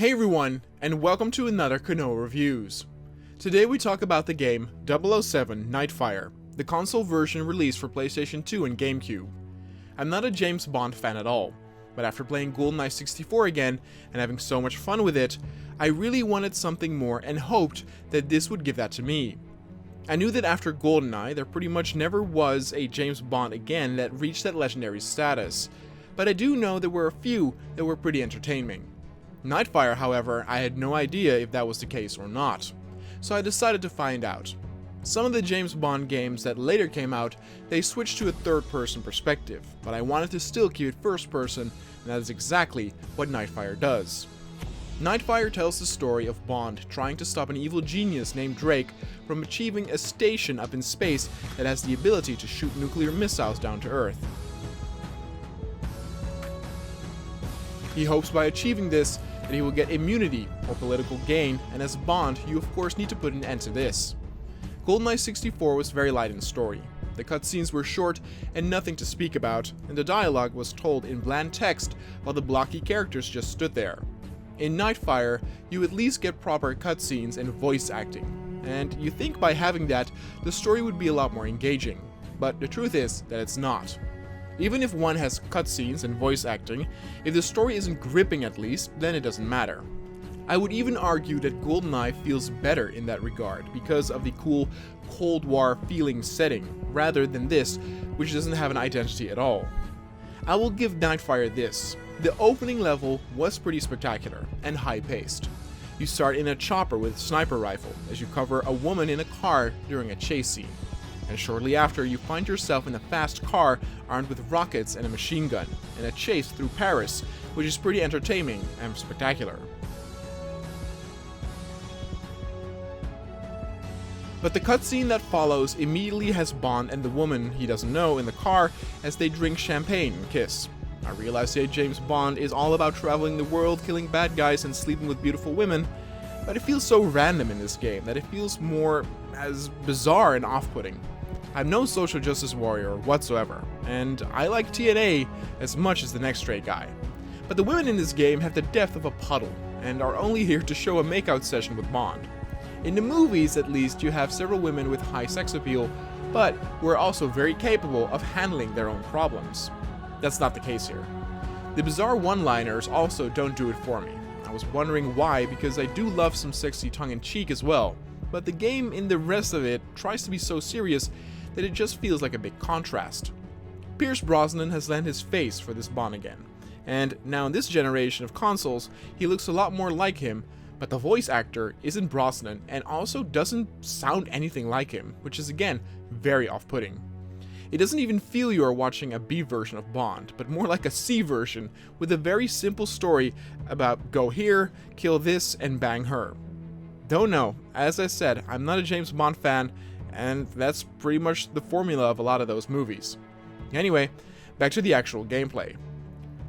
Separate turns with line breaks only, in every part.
Hey everyone, and welcome to another Konoha Reviews. Today we talk about the game 007 Nightfire, the console version released for PlayStation 2 and GameCube. I'm not a James Bond fan at all, but after playing GoldenEye 64 again and having so much fun with it, I really wanted something more and hoped that this would give that to me. I knew that after GoldenEye there pretty much never was a James Bond again that reached that legendary status, but I do know there were a few that were pretty entertaining. Nightfire, however, I had no idea if that was the case or not, so I decided to find out. Some of the James Bond games that later came out, they switched to a third-person perspective, but I wanted to still keep it first-person, and that is exactly what Nightfire does. Nightfire tells the story of Bond trying to stop an evil genius named Drake from achieving a station up in space that has the ability to shoot nuclear missiles down to Earth. He hopes by achieving this that he will get immunity or political gain, and as Bond, you of course need to put an end to this. GoldenEye 64 was very light in story. The cutscenes were short and nothing to speak about, and the dialogue was told in bland text while the blocky characters just stood there. In Nightfire, you at least get proper cutscenes and voice acting, and you think by having that, the story would be a lot more engaging, but the truth is that it's not. Even if one has cutscenes and voice acting, if the story isn't gripping at least, then it doesn't matter. I would even argue that GoldenEye feels better in that regard because of the cool Cold War feeling setting, rather than this, which doesn't have an identity at all. I will give Nightfire this. The opening level was pretty spectacular and high-paced. You start in a chopper with a sniper rifle as you cover a woman in a car during a chase scene. And shortly after, you find yourself in a fast car armed with rockets and a machine gun, in a chase through Paris, which is pretty entertaining and spectacular. But the cutscene that follows immediately has Bond and the woman he doesn't know in the car as they drink champagne and kiss. I realize that James Bond is all about traveling the world, killing bad guys and sleeping with beautiful women, but it feels so random in this game that it feels more as bizarre and off-putting. I'm no social justice warrior whatsoever, and I like TNA as much as the next stray guy. But the women in this game have the depth of a puddle, and are only here to show a makeout session with Bond. In the movies, at least, you have several women with high sex appeal, but who are also very capable of handling their own problems. That's not the case here. The bizarre one-liners also don't do it for me. I was wondering why, because I do love some sexy tongue-in-cheek as well, but the game in the rest of it tries to be so serious that it just feels like a big contrast. Pierce Brosnan has lent his face for this Bond again, and now in this generation of consoles, he looks a lot more like him, but the voice actor isn't Brosnan and also doesn't sound anything like him, which is again very off-putting. It doesn't even feel you are watching a B version of Bond, but more like a C version with a very simple story about go here, kill this, and bang her. Don't know, as I said, I'm not a James Bond fan, and that's pretty much the formula of a lot of those movies. Anyway, back to the actual gameplay.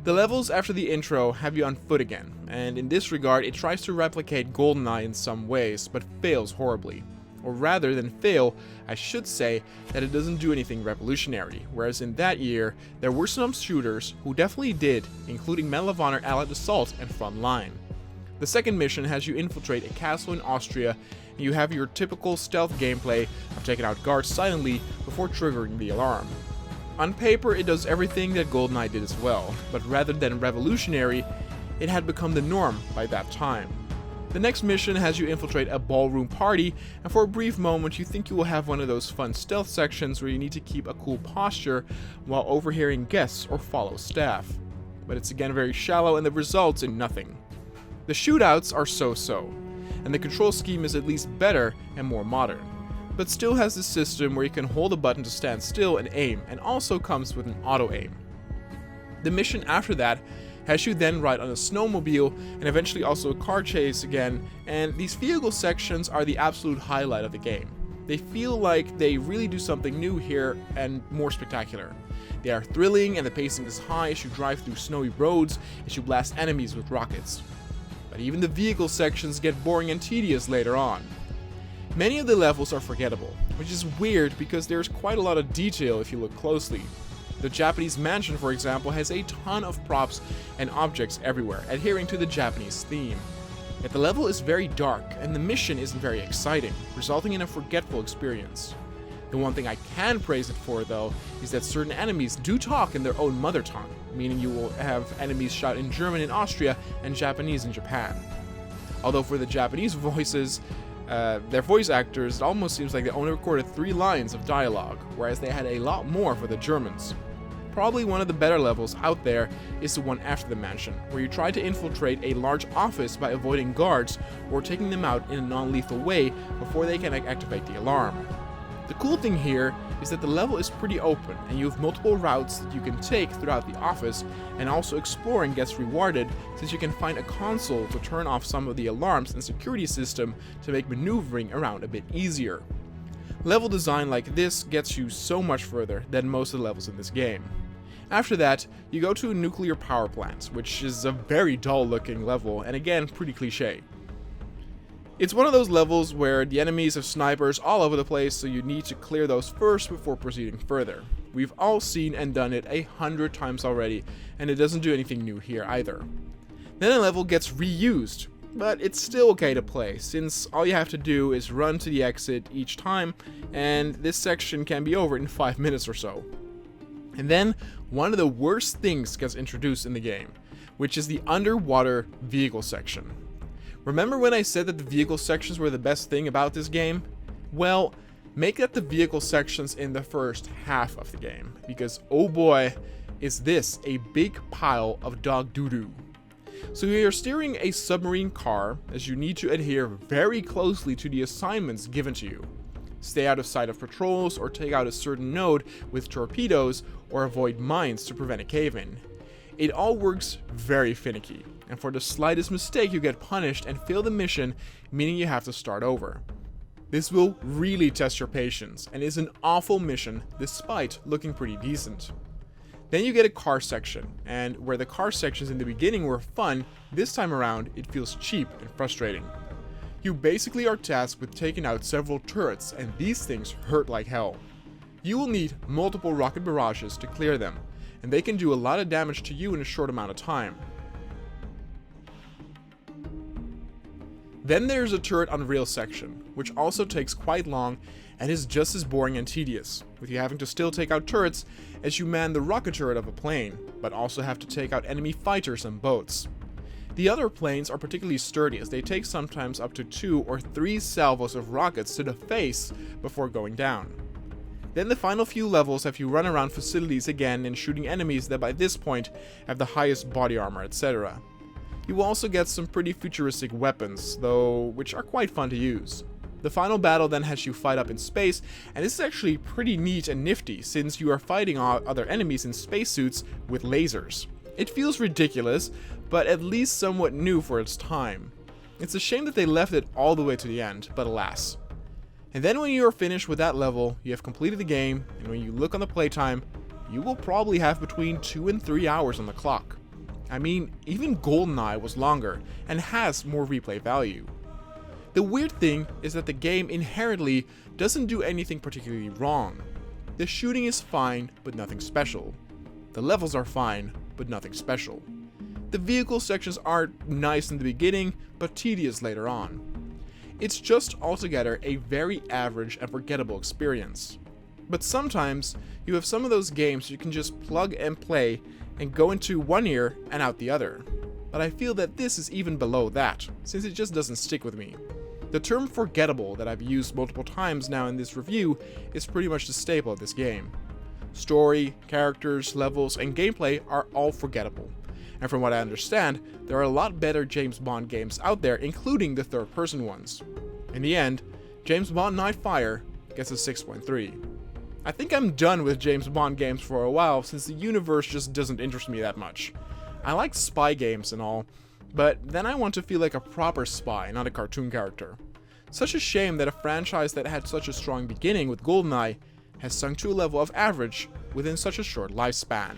The levels after the intro have you on foot again, and in this regard it tries to replicate GoldenEye in some ways, but fails horribly. Or rather than fail, I should say that it doesn't do anything revolutionary, whereas in that year, there were some shooters who definitely did, including Medal of Honor Allied Assault and Frontline. The second mission has you infiltrate a castle in Austria, and you have your typical stealth gameplay of taking out guards silently before triggering the alarm. On paper, it does everything that GoldenEye did as well, but rather than revolutionary, it had become the norm by that time. The next mission has you infiltrate a ballroom party, and for a brief moment you think you will have one of those fun stealth sections where you need to keep a cool posture while overhearing guests or follow staff. But it's again very shallow and it results in nothing. The shootouts are so-so, and the control scheme is at least better and more modern, but still has this system where you can hold a button to stand still and aim, and also comes with an auto-aim. The mission after that has you then ride on a snowmobile and eventually also a car chase again, and these vehicle sections are the absolute highlight of the game. They feel like they really do something new here and more spectacular. They are thrilling and the pacing is high as you drive through snowy roads as you blast enemies with rockets. But even the vehicle sections get boring and tedious later on. Many of the levels are forgettable, which is weird because there's quite a lot of detail if you look closely. The Japanese mansion, for example, has a ton of props and objects everywhere, adhering to the Japanese theme. Yet the level is very dark, and the mission isn't very exciting, resulting in a forgetful experience. The one thing I can praise it for, though, is that certain enemies do talk in their own mother tongue, meaning you will have enemies shout in German in Austria and Japanese in Japan. Although for the Japanese voices, their voice actors, it almost seems like they only recorded 3 lines of dialogue, whereas they had a lot more for the Germans. Probably one of the better levels out there is the one after the mansion, where you try to infiltrate a large office by avoiding guards or taking them out in a non-lethal way before they can activate the alarm. The cool thing here is that the level is pretty open, and you have multiple routes that you can take throughout the office, and also exploring gets rewarded since you can find a console to turn off some of the alarms and security system to make maneuvering around a bit easier. Level design like this gets you so much further than most of the levels in this game. After that, you go to a nuclear power plant, which is a very dull looking level, and again, pretty cliche. It's one of those levels where the enemies have snipers all over the place, so you need to clear those first before proceeding further. We've all seen and done it 100 times already, and it doesn't do anything new here either. Then a level gets reused, but it's still okay to play, since all you have to do is run to the exit each time, and this section can be over in 5 minutes or so. And then, one of the worst things gets introduced in the game, which is the underwater vehicle section. Remember when I said that the vehicle sections were the best thing about this game? Well, make that the vehicle sections in the first half of the game, because oh boy, is this a big pile of dog doo-doo. So you're steering a submarine car, as you need to adhere very closely to the assignments given to you. Stay out of sight of patrols, or take out a certain node with torpedoes, or avoid mines to prevent a cave-in. It all works very finicky, and for the slightest mistake you get punished and fail the mission, meaning you have to start over. This will really test your patience, and is an awful mission despite looking pretty decent. Then you get a car section, and where the car sections in the beginning were fun, this time around it feels cheap and frustrating. You basically are tasked with taking out several turrets, and these things hurt like hell. You will need multiple rocket barrages to clear them, and they can do a lot of damage to you in a short amount of time. Then there's a turret on rail section, which also takes quite long and is just as boring and tedious, with you having to still take out turrets as you man the rocket turret of a plane, but also have to take out enemy fighters and boats. The other planes are particularly sturdy, as they take sometimes up to 2 or 3 salvos of rockets to the face before going down. Then the final few levels have you run around facilities again and shooting enemies that by this point have the highest body armor, etc. You will also get some pretty futuristic weapons, though, which are quite fun to use. The final battle then has you fight up in space, and this is actually pretty neat and nifty, since you are fighting other enemies in spacesuits with lasers. It feels ridiculous, but at least somewhat new for its time. It's a shame that they left it all the way to the end, but alas. And then when you are finished with that level, you have completed the game, and when you look on the playtime, you will probably have between 2 and 3 hours on the clock. I mean, even GoldenEye was longer, and has more replay value. The weird thing is that the game inherently doesn't do anything particularly wrong. The shooting is fine, but nothing special. The levels are fine, but nothing special. The vehicle sections are nice in the beginning, but tedious later on. It's just altogether a very average and forgettable experience. But sometimes, you have some of those games you can just plug and play and go into one ear and out the other. But I feel that this is even below that, since it just doesn't stick with me. The term forgettable that I've used multiple times now in this review is pretty much the staple of this game. Story, characters, levels, and gameplay are all forgettable. And from what I understand, there are a lot better James Bond games out there, including the third-person ones. In the end, James Bond Nightfire gets a 6.3. I think I'm done with James Bond games for a while, since the universe just doesn't interest me that much. I like spy games and all, but then I want to feel like a proper spy, not a cartoon character. Such a shame that a franchise that had such a strong beginning with GoldenEye has sunk to a level of average within such a short lifespan.